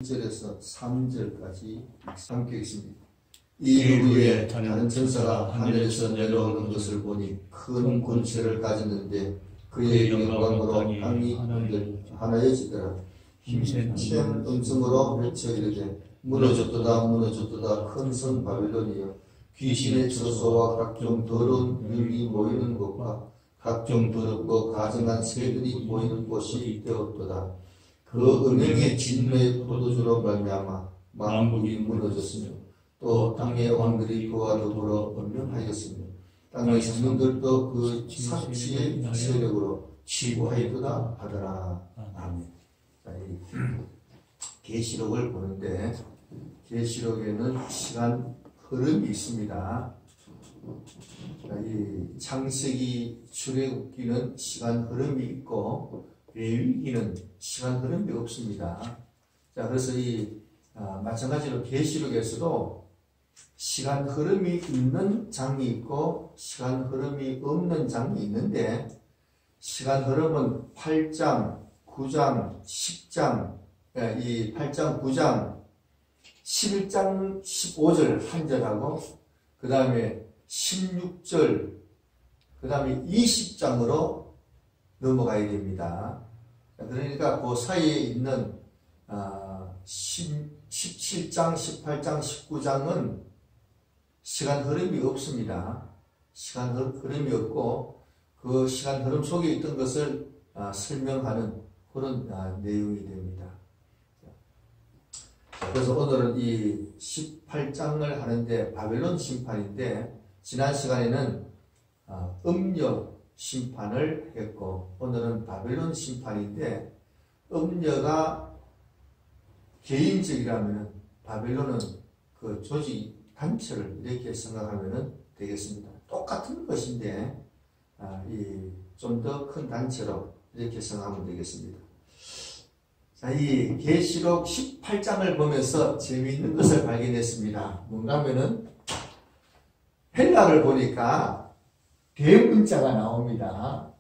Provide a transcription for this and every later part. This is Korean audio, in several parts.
1절에서 3절까지 함께 있습니다. 이 후에 다른 천사가 하늘에서 내려오는 것을 보니 큰 권세를 가졌는데 그의 영광으로 땅이 하나여지더라. 힘센 음성으로 외쳐 이르되 무너졌도다 무너졌도다 큰 성 바벨론이여 귀신의 처소와 각종 더러운 물이 모이는 곳과 각종 더럽고 가증한 새들이 모이는 곳이 되었도다. 그 은행의 진노의 포도주로 말미암아 만국이 무너졌으며 또 땅의 왕들이 그와 더불어 번명하였으며 땅의 생명들도 그 사치의 세력으로 치부하였도다 하더라. 아멘. 계시록을 보는데 계시록에는 시간 흐름이 있습니다. 이 창세기 출애굽기는 시간 흐름이 있고 레위기는 시간 흐름이 없습니다. 자, 그래서 마찬가지로 계시록에서도 시간 흐름이 있는 장이 있고 시간 흐름이 없는 장이 있는데 시간 흐름은 8장, 9장, 10장, 이 8장, 9장, 11장, 15절 한 절하고 그 다음에 16절, 그 다음에 20장으로 넘어가야 됩니다. 그러니까 그 사이에 있는 17장, 18장, 19장은 시간 흐름이 없습니다. 시간 흐름이 없고 그 시간 흐름 속에 있던 것을 설명하는 그런 내용이 됩니다. 그래서 오늘은 이 18장을 하는데 바벨론 심판인데 지난 시간에는 음녀 심판을 했고 오늘은 바벨론 심판인데 음녀가 개인적이라면 바벨론은 그 조직 단체를 이렇게 생각하면 되겠습니다. 똑같은 것인데 좀 더 큰 단체로 이렇게 생각하면 되겠습니다. 자, 이 계시록 18장을 보면서 재미있는 것을 발견했습니다. 뭔가 하면은 헬라를 보니까 대문자가 나옵니다.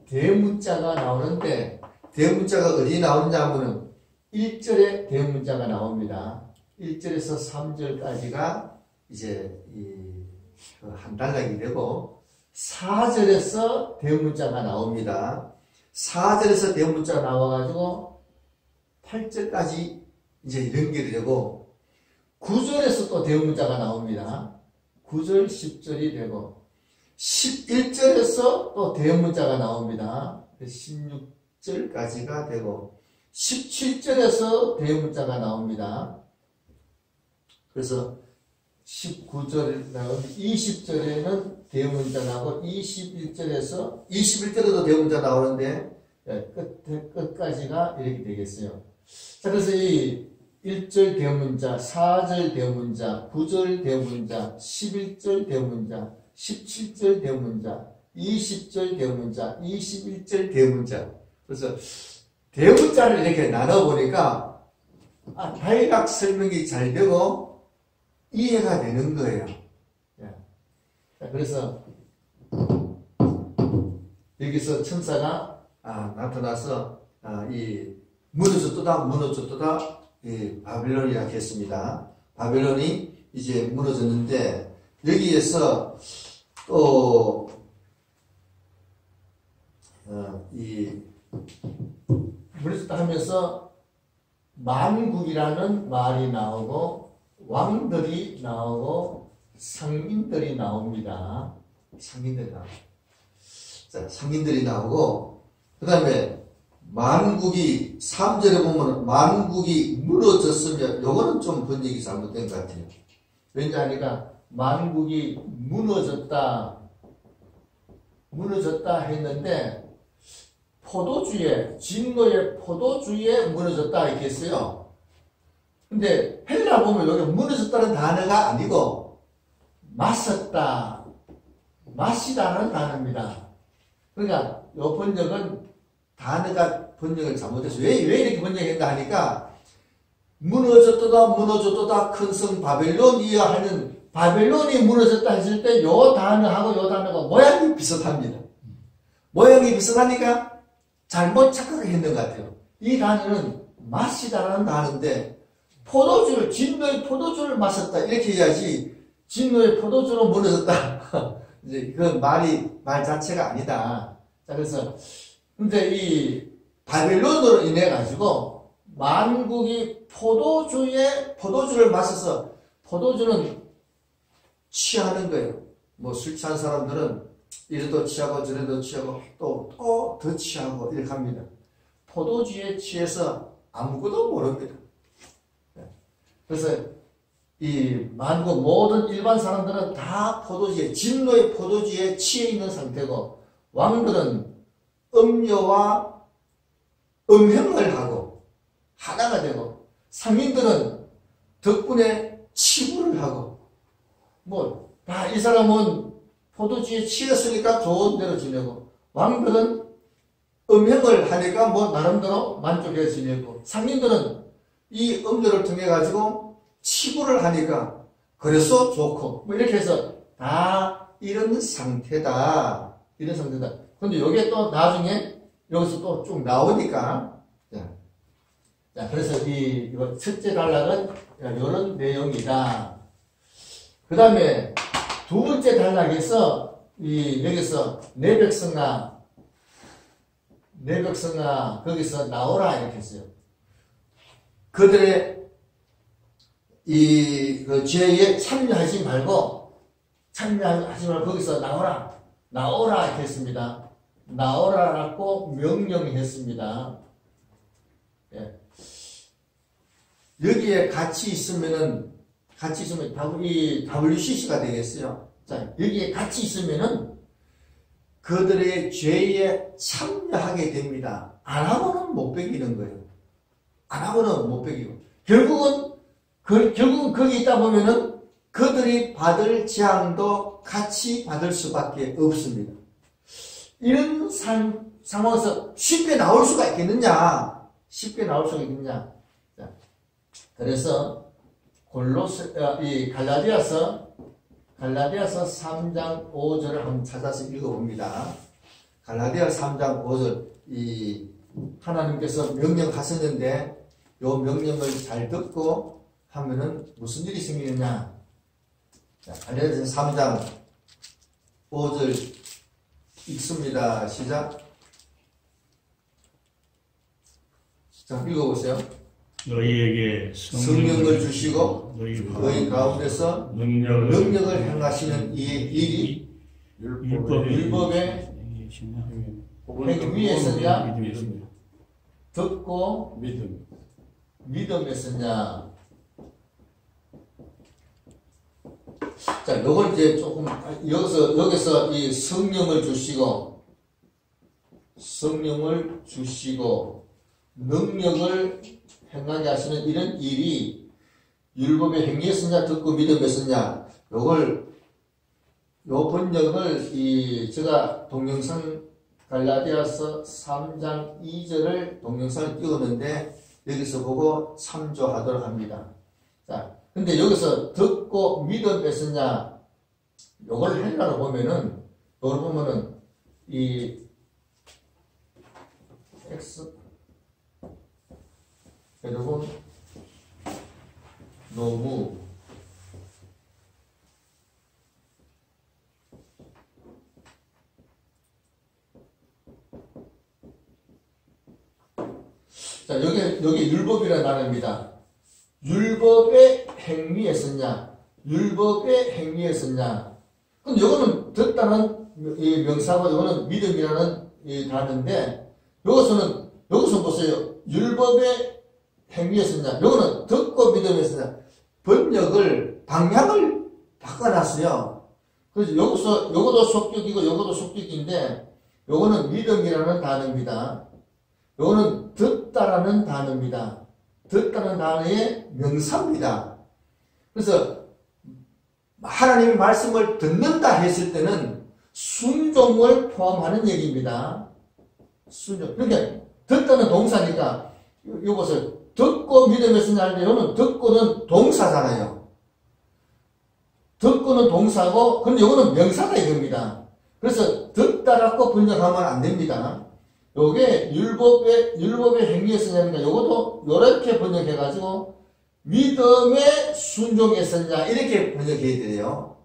대문자가 나오는데 대문자가 어디 나오냐 하면은 1절에 대문자가 나옵니다. 1절에서 3절까지가 이제 한 단락이 되고 4절에서 대문자가 나옵니다. 4절에서 대문자가 나와가지고 8절까지 이제 연결이 되고 9절에서 또 대문자가 나옵니다. 9절, 10절이 되고 11절에서 또 대문자가 나옵니다. 16절까지가 되고 17절에서 대문자가 나옵니다. 그래서 19절 나오고 20절에는 대문자 나오고 21절에도 대문자 나오는데 끝까지가 이렇게 되겠어요. 자, 그래서 이 1절 대문자, 4절 대문자, 9절 대문자, 11절 대문자, 17절 대문자, 20절 대문자, 21절 대문자. 그래서 대문자를 이렇게 나눠보니까 다이락 설명이 잘 되고 이해가 되는 거예요. 자, 그래서 여기서 천사가 나타나서 이 무너졌도다 이 바벨론이라고 했습니다. 바벨론이 이제 무너졌는데 여기에서 또 무너졌다 하면서 만국이라는 말이 나오고 왕들이 나오고 상인들이 나옵니다. 상인들이 나오고 그 다음에 만국이 3절에 보면 만국이 무너졌으며 요거는 좀 번역이 잘못된 것 같아요. 왜냐하니까 만국이 무너졌다 했는데 진노의 포도주에 무너졌다 이렇게 했어요. 근데 헬라 보면 여기 무너졌다는 단어가 아니고 마시다는 단어입니다. 그러니까 이 번역은 단어가 번역을 잘못해서 왜 이렇게 번역했나 하니까 무너졌도다 큰 성 바벨론이여 하는 바벨론이 무너졌다 했을 때 요 단어하고 요 단어가 모양이 비슷합니다. 모양이 비슷하니까 잘못 착각했는 것 같아요. 이 단어는 마시다라는 단어인데, 포도주를, 진노의 포도주를 마셨다. 이렇게 해야지, 진노의 포도주로 무너졌다. 이제 그 말 자체가 아니다. 자, 그래서, 근데 이 바벨론으로 인해가지고, 만국이 포도주를 마셔서, 포도주는 취하는 거예요. 뭐 술 취한 사람들은 이래도 취하고 저래도 취하고 또 더 취하고 이렇게 합니다. 포도주에 취해서 아무것도 모릅니다. 그래서 이 만국 모든 일반 사람들은 다 포도주에, 진노의 포도주에 취해 있는 상태고, 왕들은 음료와 음행을 하고 하나가 되고, 상인들은 덕분에 치부를 하고, 뭐 다 이 사람은 포도주에 취했으니까 좋은 대로 지내고, 왕들은 음행을 하니까 뭐 나름대로 만족해 지내고, 상인들은 이 음료를 통해 가지고 치부를 하니까 그래서 좋고, 뭐 이렇게 해서 다 이런 상태다. 이런 상태다. 근데 요게 또 나중에 여기서 또 쭉 나오니까, 자, 그래서 이거 첫째 단락은 이런 내용이다. 그 다음에 두 번째 단락에서 여기서 내 백성아 거기서 나오라 이렇게 했어요. 그들의 그 죄에 참여하지 말고 거기서 나오라 이렇게 했습니다. 나오라라고 명령했습니다. 예. 여기에 같이 있으면 이 WCC가 되겠어요. 자, 여기에 같이 있으면은 그들의 죄에 참여하게 됩니다. 안 하고는 못 베기는 거예요. 안 하고는 못 베기고. 결국은 거기 있다 보면은 그들이 받을 재앙도 같이 받을 수밖에 없습니다. 이런 상황에서 쉽게 나올 수가 있겠느냐? 자, 그래서 갈라디아서 3장 5절을 한번 찾아서 읽어봅니다. 갈라디아 3장 5절, 하나님께서 명령하셨는데, 요 명령을 잘 듣고 하면은 무슨 일이 생기느냐? 자, 갈라디아서 3장 5절 읽습니다. 시작. 자, 읽어보세요. 너희에게 성령을 주시고 너희 가운데서 능력을 행하시는 이의 일이 율법의 행 위에 있었냐? 듣고 믿음에 있었냐? 자, 요걸 이제 조금 여기서 이 성령을 주시고 능력을 행하게 하시는 이런 일이 율법의 행위였으냐 듣고 믿음이었으냐, 요 번역을 제가 동영상 갈라디아서 3장 2절을 동영상을 띄웠는데 여기서 보고 참조하도록 합니다. 자, 근데 여기서 듣고 믿음이었으냐, 요걸 헬라로 보면은 여러분 너무 자, 여기 율법이라는 단어입니다. 율법의 행위에 썼냐? 그럼 요거는 듣다는 이 명사고 요거는 믿음이라는 이 단어인데, 여기서 보세요. 율법의 행위에 썼냐? 요거는 듣고 믿음에 썼냐? 번역을, 방향을 바꿔놨어요. 그래서 요것도 속격이고 요것도 속격인데, 요거는 믿음이라는 단어입니다. 요거는 듣다라는 단어입니다. 듣다는 단어의 명사입니다. 그래서 하나님의 말씀을 듣는다 했을 때는 순종을 포함하는 얘기입니다. 순종. 그러니까 듣다는 동사니까, 이것을 듣고 믿음에 쓰냐 하는데, 이거는 듣고는 동사잖아요. 듣고는 동사고, 그런데 이거는 명사가 이겁니다. 그래서 듣다라고 번역하면 안 됩니다. 요게 율법의 행위였었냐니까 요것도 요렇게 번역해가지고 믿음에 순종했었냐 이렇게 번역해야 돼요.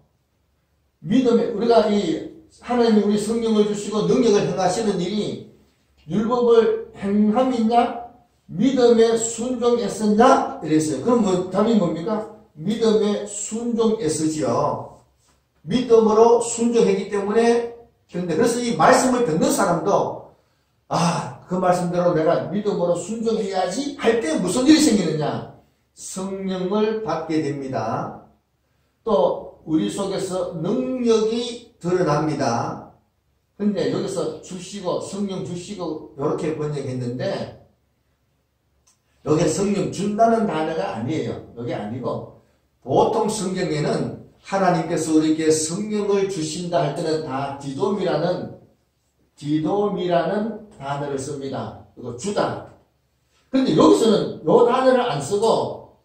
믿음에 우리가 이 하나님이 우리 성령을 주시고 능력을 행하시는 일이 율법을 행함이 있냐 믿음에 순종했었냐 이랬어요. 그럼 뭐 답이 뭡니까? 믿음에 순종했으지요. 믿음으로 순종했기 때문에 그런데 그래서 이 말씀을 듣는 사람도 그 말씀대로 내가 믿음으로 순종해야지 할 때 무슨 일이 생기느냐? 성령을 받게 됩니다. 또 우리 속에서 능력이 드러납니다. 근데 여기서 주시고 성령 주시고 이렇게 번역했는데 여기 성령 준다는 단어가 아니에요. 여기 아니고 보통 성경에는 하나님께서 우리에게 성령을 주신다 할 때는 다 디돔이라는 단어를 씁니다. 그리고 주다. 그런데 여기서는 이 단어를 안 쓰고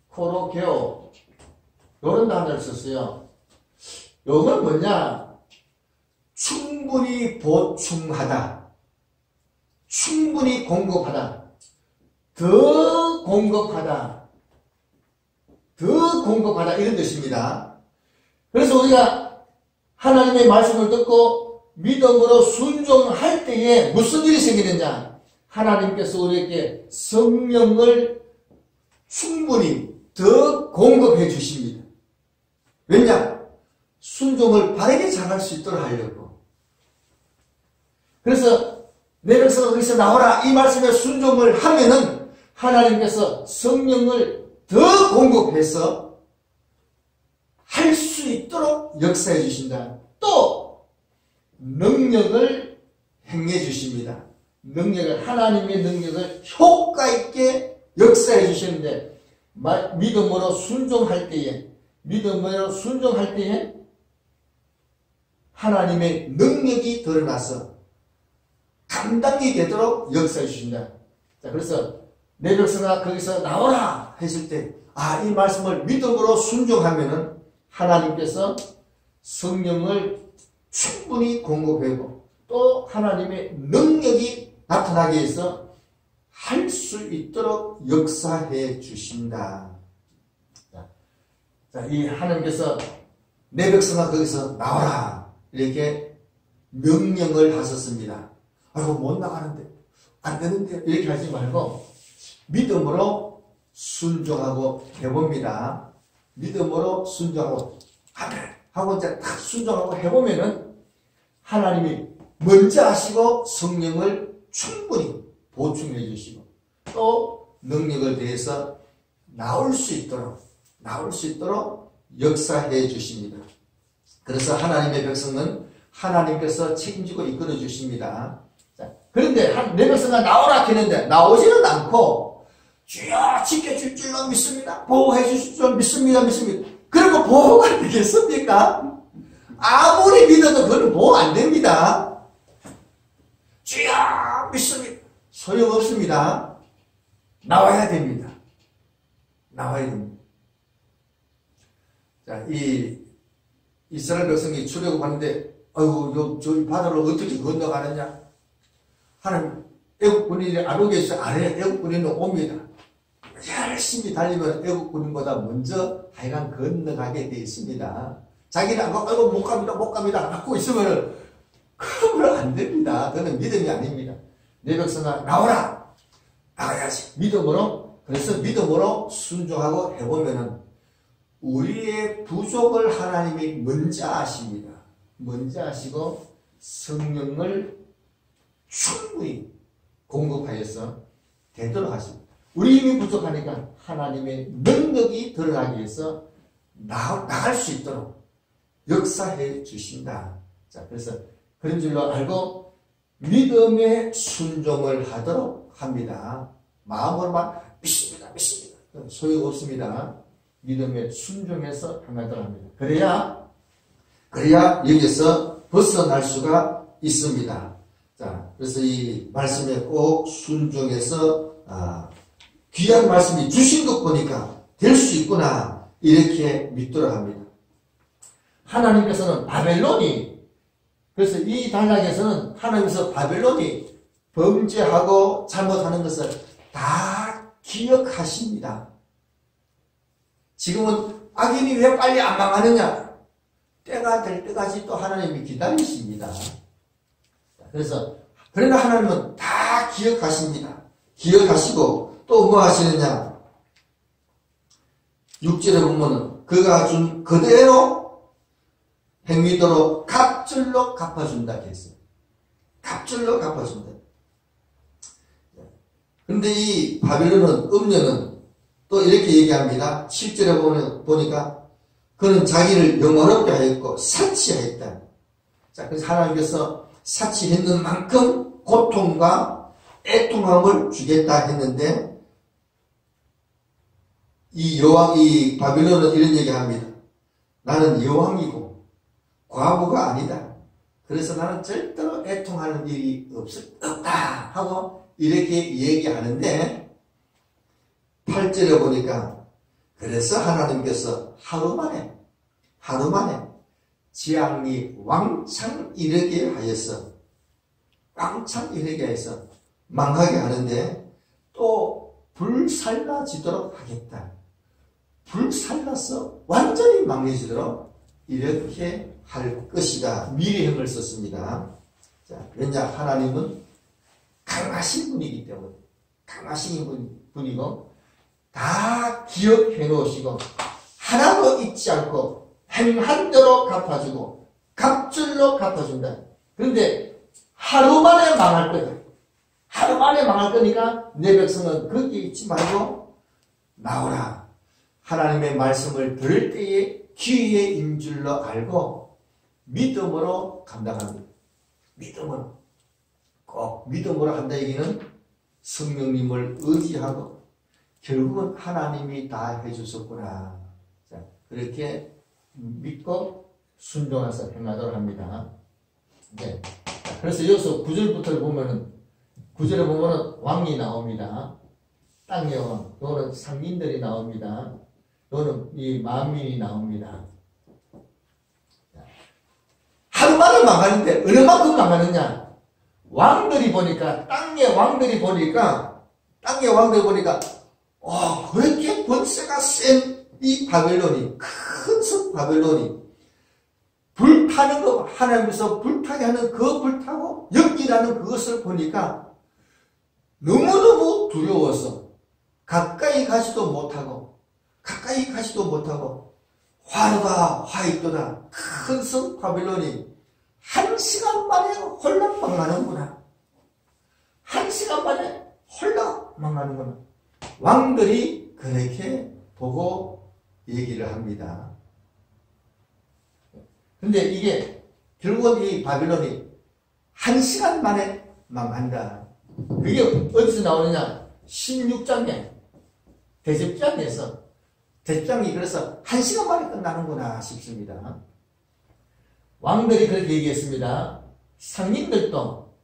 에피코로게오 이런 단어를 썼어요. 이건 뭐냐? 충분히 보충하다. 충분히 공급하다. 더 공급하다. 더 공급하다 이런 뜻입니다. 그래서 우리가 하나님의 말씀을 듣고 믿음으로 순종할 때에 무슨 일이 생기느냐? 하나님께서 우리에게 성령을 충분히 더 공급해 주십니다. 왜냐? 순종을 바르게 잘할 수 있도록 하려고. 그래서 내 백성아 거기서 나오라 이 말씀에 순종을 하면은 하나님께서 성령을 더 공급해서 할 수 있도록 역사해 주신다. 또 능력을 행해 주십니다. 하나님의 능력을 효과 있게 역사해 주시는데 믿음으로 순종할 때에 하나님의 능력이 드러나서 감당이 되도록 역사해 주신다. 자, 그래서 내 백성아 거기서 나오라 했을 때 이 말씀을 믿음으로 순종하면은 하나님께서 성령을 충분히 공급하고 또 하나님의 능력이 나타나게 해서 할 수 있도록 역사해 주신다. 자, 이 하나님께서 내 백성아 거기서 나와라 이렇게 명령을 하셨습니다. 아이고 못 나가는데 안 되는데 이렇게 하지 말고 믿음으로 순종하고 해봅니다. 믿음으로 순종하고 하고 이제 딱 순종하고 해보면은 하나님이 먼저 하시고 성령을 충분히 보충해 주시고 또 능력을 대해서 나올 수 있도록 역사해 주십니다. 그래서 하나님의 백성은 하나님께서 책임지고 이끌어 주십니다. 자, 그런데 내 백성아 나오라 했는데 나오지는 않고 주여 지켜줄 줄로 믿습니다. 보호해 주실 줄 믿습니다. 그리고 보호가 되겠습니까? 아무리 믿어도 그건 보호 안 됩니다. 주여 믿습니다. 소용없습니다. 나와야 됩니다. 자, 이 이스라엘 백성이 출애굽하는데 아이고 저 바다를 어떻게 건너가느냐? 하나님 애국군인이 안 오겠어요? 안 해요. 애국군인은 옵니다. 열심히 달리면 애국군인보다 먼저 하여간 건너가게 되어 있습니다. 자기는 안 가고 아이고 못 갑니다 갖고 있으면 그러면 안 됩니다. 그건 믿음이 아닙니다. 내 백성아 나오라. 나가야지. 그래서 믿음으로 순종하고 해보면은 우리의 부족을 하나님이 먼저 아십니다. 먼저 아시고 성령을 충분히 공급하여서 되도록 하십니다. 우리 힘이 부족하니까 하나님의 능력이 드러나기 위해서 나갈 수 있도록 역사해 주신다. 자, 그래서 그런 줄로 알고 믿음의 순종을 하도록 합니다. 마음으로만 믿습니다. 소용없습니다. 믿음에 순종해서 행하도록 합니다. 그래야 여기서 벗어날 수가 있습니다. 자, 그래서 이 말씀에 꼭 순종해서 귀한 말씀이 주신 것 보니까 될 수 있구나 이렇게 믿도록 합니다. 하나님께서는 바벨론이 그래서 이 단락에서는 하나님께서 바벨론이 범죄하고 잘못하는 것을 다 기억하십니다. 지금은 악인이 왜 빨리 안 망하느냐? 때가 될 때까지 또 하나님이 기다리십니다. 그래서 그러나 하나님은 다 기억하십니다. 기억하시고 또 뭐 하시느냐? 6절에 보면은 그가 준 그대로 행위대로 갑절로 갚아준다 했어요. 갑절로 갚아준다. 그런데 이 바벨론은 음녀는 또 이렇게 얘기합니다. 7절에 보니까 그는 자기를 영원롭게 하였고 사치하였다. 자, 그래서 하나님께서 사치했는 만큼 고통과 애통함을 주겠다 했는데 이 바벨론은 이런 얘기합니다. 나는 여왕이고 과부가 아니다. 그래서 나는 절대로 애통하는 일이 없다 하고 이렇게 얘기하는데 8절에 보니까 그래서 하나님께서 하루 만에 재앙이 왕창 이르게 하여서 망하게 하는데 또 불살라지도록 하겠다. 불살라서 완전히 망해지도록 이렇게 할 것이다. 미래형을 썼습니다. 자, 왜냐? 하나님은 강하신 분이기 때문에 강하신 분이고 다 기억해 놓으시고 하나도 잊지 않고 행한 대로 갚아주고 갑절로 갚아준다. 그런데 하루 만에 망할 거다. 하루 만에 망할 거니까 내 백성은 거기에 있지 말고 나오라. 하나님의 말씀을 들을 때에 기회인 줄로 알고 믿음으로 감당합니다. 믿음으로. 꼭 믿음으로 한다 얘기는 성령님을 의지하고 결국은 하나님이 다 해주셨구나. 자, 그렇게 믿고 순종해서 행하도록 합니다. 네. 그래서 여기서 9절부터 보면은 9절에 보면은 왕이 나옵니다. 땅의 왕. 요거는 상인들이 나옵니다. 요거는 이 만민이 나옵니다. 하루 만에 망하는데 어느 만큼 망하느냐? 왕들이 보니까 땅의 왕들이 보니까 왜 이렇게 권세가 센 이 바벨론이 큰 성 바벨론이 불타는 거 하나님께서 불타게 하는 그 불타고 연기라는 그것을 보니까 너무너무 두려워서 가까이 가지도 못하고 화가 화있도다. 큰 성 바벨론이 1시간 만에 홀랑 망하는구나. 1시간 만에 홀랑 망하는구나. 왕들이 그렇게 보고 얘기를 합니다. 근데 이게 결국은 이 바벨론이 1시간 만에 망한다. 그게 어디서 나오느냐? 16장에 대접장에서 대접장이 그래서 1시간 만에 끝나는구나 싶습니다. 왕들이 그렇게 얘기했습니다. 상인들도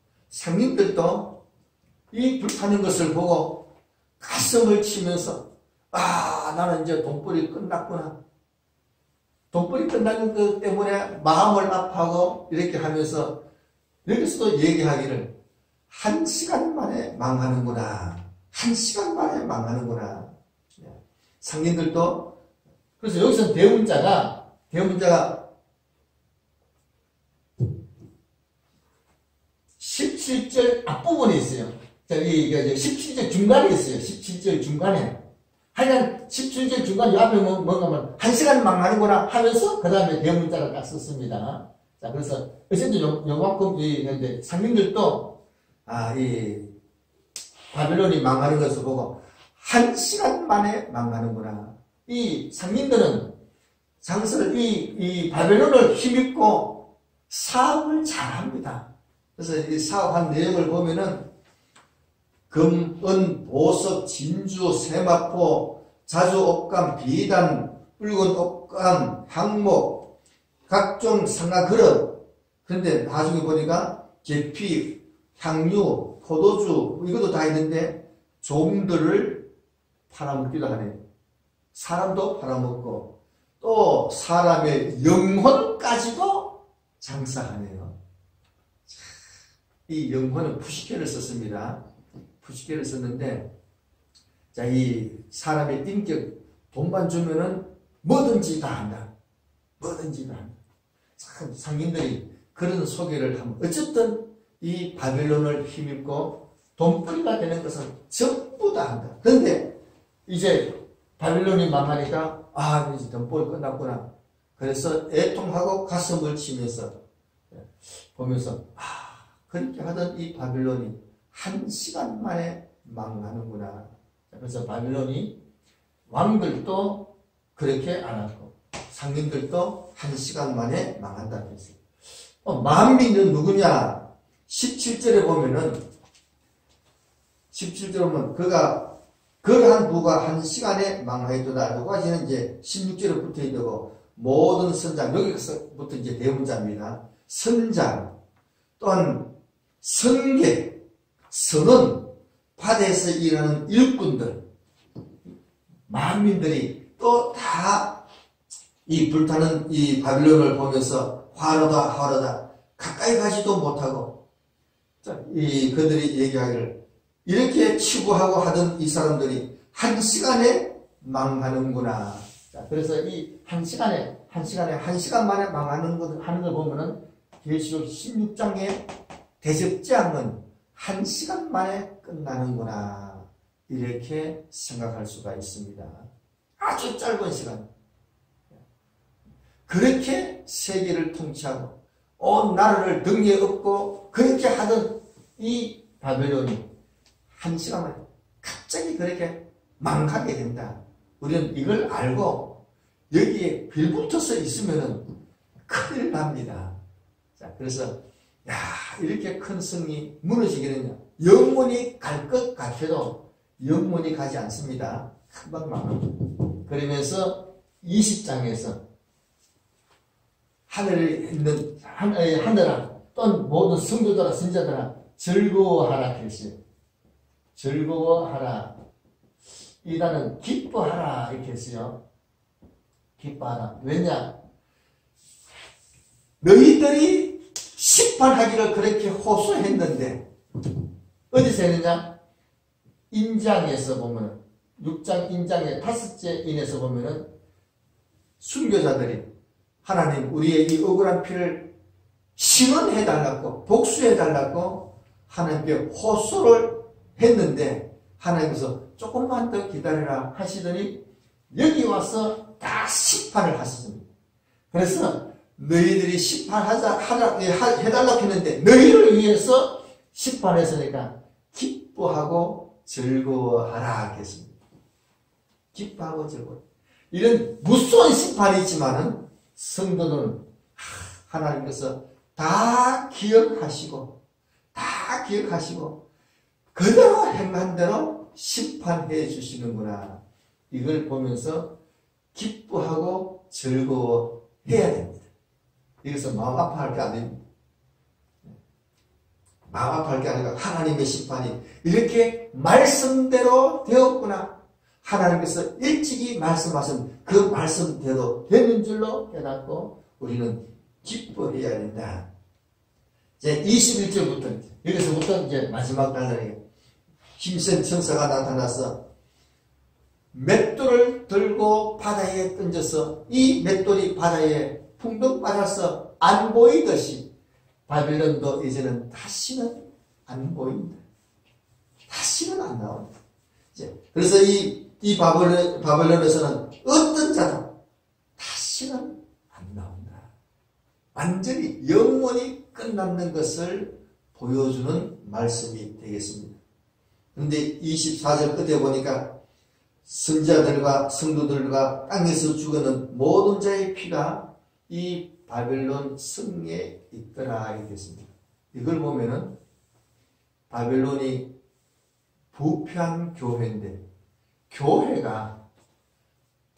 이 불타는 것을 보고 가슴을 치면서 나는 이제 돈벌이 끝났구나. 돈벌이 끝나는 것 때문에 마음을 아파하고 이렇게 하면서 여기서도 얘기하기를 1시간 만에 망하는구나. 1시간 만에 망하는구나. 상인들도 그래서 여기서 대문자가 17절 앞부분에 있어요. 이게 17절 중간에 있어요. 17절 중간에. 하여간 17절 중간 옆에 뭔가 하면 1시간 망하는구나 하면서 그 다음에 대문자를 딱 썼습니다. 자, 그래서 어쨌든 요만큼 있는데 상민들도 이 바벨론이 망하는 것을 보고 1시간 만에 망하는구나. 이 상민들은 장서를 이 바벨론을 힘입고 사업을 잘합니다. 그래서 이 사업한 내용을 보면은 금, 은, 보석, 진주, 세마포, 자주 옥감, 비단, 붉은 옥감, 항목, 각종 상아 그릇. 그런데 나중에 보니까 계피, 향유, 포도주 이것도 다 있는데 종들을 팔아먹기도 하네요. 사람도 팔아먹고 또 사람의 영혼까지도 장사하네요. 이 영혼은 푸시케를 썼습니다. 푸시케를 썼는데, 자, 이 사람의 인격, 돈만 주면은 뭐든지 다 한다. 뭐든지 다 한다. 참, 상인들이 그런 소개를 하면, 어쨌든 이 바벨론을 힘입고 돈벌이가 되는 것은 전부 다 한다. 그런데 이제 바벨론이 망하니까, 아, 이제 돈벌이 끝났구나. 그래서 애통하고 가슴을 치면서 보면서, 아, 그렇게 하던 이 바벨론이 1시간 만에 망하는구나. 그래서 바벨론이 왕들도 그렇게 안 하고 상인들도 1시간 만에 망한다 그랬어요. 만민은 누구냐? 17절에 보면은 17절에 보면 그가 그러한 누가 1시간에 망하였도다. 여기까지는 이제 16절에 붙어 있고 모든 선장 여기서부터 이제 대문자입니다. 선장 또한 선객 선원 바다에서 일하는 일꾼들 만민들이 또 다 이 불타는 이 바빌론을 보면서 화로다 가까이 가지도 못하고 이 그들이 얘기하기를 이렇게 치부하고 하던 이 사람들이 1시간에 망하는구나. 자, 그래서 이 1시간 만에 망하는 걸 보면은 계시록 16장의 대접장은 1시간 만에 끝나는구나. 이렇게 생각할 수가 있습니다. 아주 짧은 시간. 그렇게 세계를 통치하고 온 나라를 등에 업고 그렇게 하던 이 바벨론이 1시간 만에 갑자기 그렇게 망하게 된다. 우리는 이걸 알고 여기에 빌붙어서 있으면은 큰일 납니다. 자, 그래서 야, 이렇게 큰 성이 무너지겠느냐. 영원히 갈 것 같아도 영원히 가지 않습니다. 금방 망합니다. 그러면서 20장에서 하늘에 있는 하늘아 또는 모든 성도들아 선자들아 즐거워하라 했어요. 즐거워하라. 이 단은 기뻐하라 이렇게 했어요. 기뻐하라. 왜냐? 너희들이 심판하기를 그렇게 호소했는데 어디서 했느냐? 인장에서 보면은 6장 인장의 5째 인에서 보면은 순교자들이 하나님 우리의 이 억울한 피를 신원해달라고 복수해달라고 하나님께 호소를 했는데 하나님께서 조금만 더 기다려라 하시더니 여기 와서 다 심판을 하셨습니다. 그래서 너희들이 해달라고 했는데 너희를 위해서 심판했으니까 기뻐하고 즐거워하라 했습니다. 기뻐하고 즐거워. 이런 무서운 심판이지만은 성도는 하나님께서 다 기억하시고 그대로 행한 대로 심판해 주시는구나. 이걸 보면서 기뻐하고 즐거워해야 됩니다. 여기서 마음 아파할 게 아닙니다. 마음 아파할 게 아니라 하나님의 심판이 이렇게 말씀대로 되었구나. 하나님께서 일찍이 말씀하신 그 말씀대로 되는 줄로 깨닫고 우리는 기뻐해야 된다. 이제 21절부터 여기서부터 이제 마지막 단락에 힘센 천사가 나타나서 맷돌을 들고 바다에 던져서 이 맷돌이 바다에 풍덩 빠져서 안 보이듯이 바빌론도 이제는 다시는 안 보인다. 다시는 안 나온다. 이제 그래서 이 바벨론에서는 어떤 자도 다시는 안 나온다. 완전히 영원히 끝났는 것을 보여주는 말씀이 되겠습니다. 그런데 24절 끝에 보니까 선자들과 성도들과 땅에서 죽어는 모든 자의 피가 이 바벨론 성에 있더라 이렇게 했습니다. 이걸 보면은 바벨론이 부패한 교회인데 교회가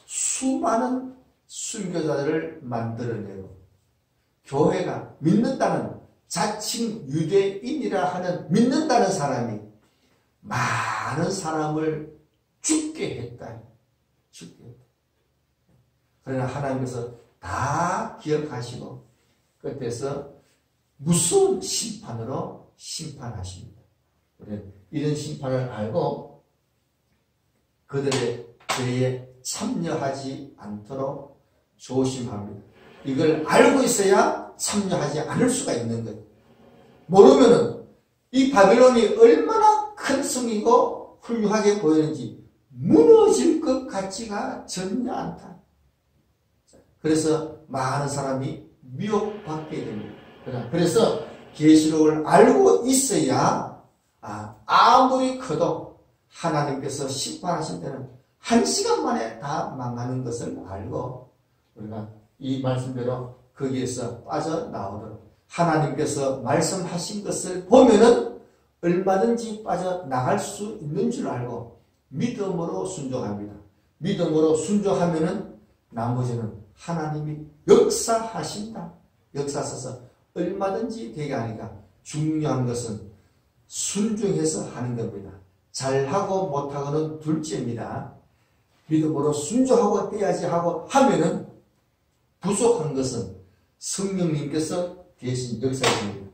수많은 순교자들을 만들어내고 교회가 믿는다는 자칭 유대인이라 하는 믿는다는 사람이 많은 사람을 죽게 했다. 그러나 하나님께서 다 기억하시고 끝에서 무서운 심판으로 심판하십니다. 우리는 이런 심판을 알고 그들의 죄에 참여하지 않도록 조심합니다. 이걸 알고 있어야 참여하지 않을 수가 있는 거예요. 모르면은 이 바벨론이 얼마나 큰 성이고 훌륭하게 보이는지 무너질 것 같지가 전혀 않다. 그래서 많은 사람이 미혹받게 됩니다. 그래서 계시록을 알고 있어야 아무리 커도 하나님께서 심판하실 때는 1시간 만에 다 망하는 것을 알고 우리가 이 말씀대로 거기에서 빠져나오도록 하나님께서 말씀하신 것을 보면은 얼마든지 빠져나갈 수 있는 줄 알고 믿음으로 순종합니다. 믿음으로 순종하면은 나머지는 하나님이 역사하신다. 역사하셔서 얼마든지 되게 하니까 중요한 것은 순종해서 하는 겁니다. 잘하고 못하고는 둘째입니다. 믿음으로 순종하고 해야지 하고 하면은 부족한 것은 성령님께서 대신 역사하십니다.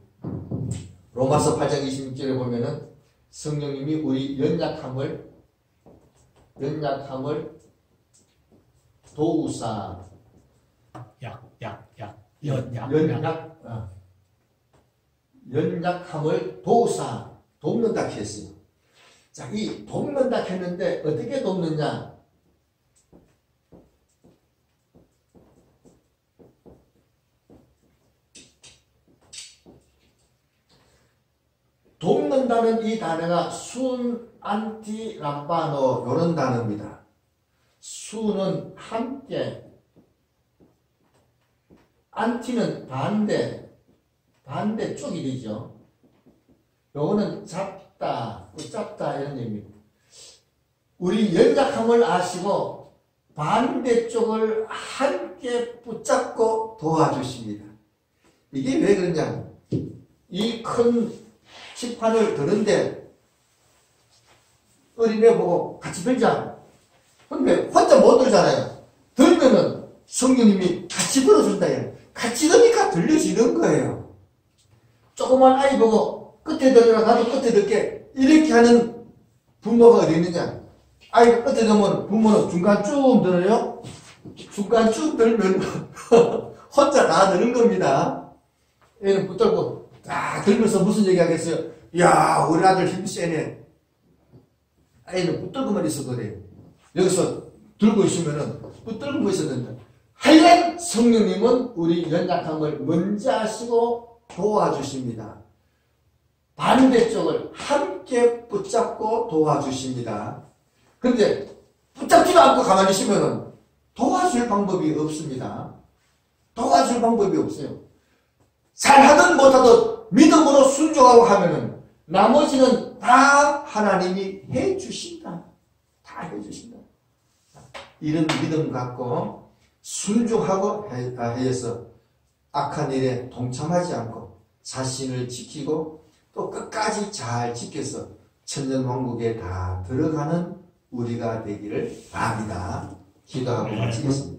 로마서 8장 26절에 보면은 성령님이 우리 연약함을 도우사 연약함을 도우사 돕는다 했어요. 자, 이 돕는다 했는데 어떻게 돕느냐? 돕는다는 이 단어가 순, 안티, 람바노 이런 단어입니다. 순은 함께, 안티는 반대쪽이 되죠. 요거는 잡다, 붙잡다 이런 의미입니다. 우리 연약함을 아시고 반대쪽을 함께 붙잡고 도와주십니다. 이게 왜 그러냐? 이 큰 심판을 드는데 어린애 보고 같이 들자. 근데 혼자 못 들잖아요. 들면은 성령님이 같이 들어준다. 같이 들으니까 들려지는 거예요. 조그만 아이 보고 끝에 들으라 나도 끝에 들게 이렇게 하는 부모가 어디 있느냐? 아이가 끝에 들으면 부모는 중간 쭉 들어요. 중간 쭉 들면 혼자 다 드는 겁니다. 얘는 붙들고 딱 들면서 무슨 얘기 하겠어요? 야, 우리 아들 힘 세네. 애는 붙들고만 있어도 그래요. 여기서 들고 있으면은 붙들고 있어야 된다. 하여간 성령님은 우리 연약함을 먼저 하시고 도와주십니다. 반대쪽을 함께 붙잡고 도와주십니다. 그런데 붙잡지도 않고 가만히 있으면은 도와줄 방법이 없습니다. 도와줄 방법이 없어요. 잘하든 못하든 믿음으로 순종하고 하면은 나머지는 다 하나님이 해주신다. 다 해주신다. 이런 믿음 갖고 순종하고 해서 악한 일에 동참하지 않고 자신을 지키고 또 끝까지 잘 지켜서 천년왕국에 다 들어가는 우리가 되기를 바랍니다. 기도하고 마치겠습니다.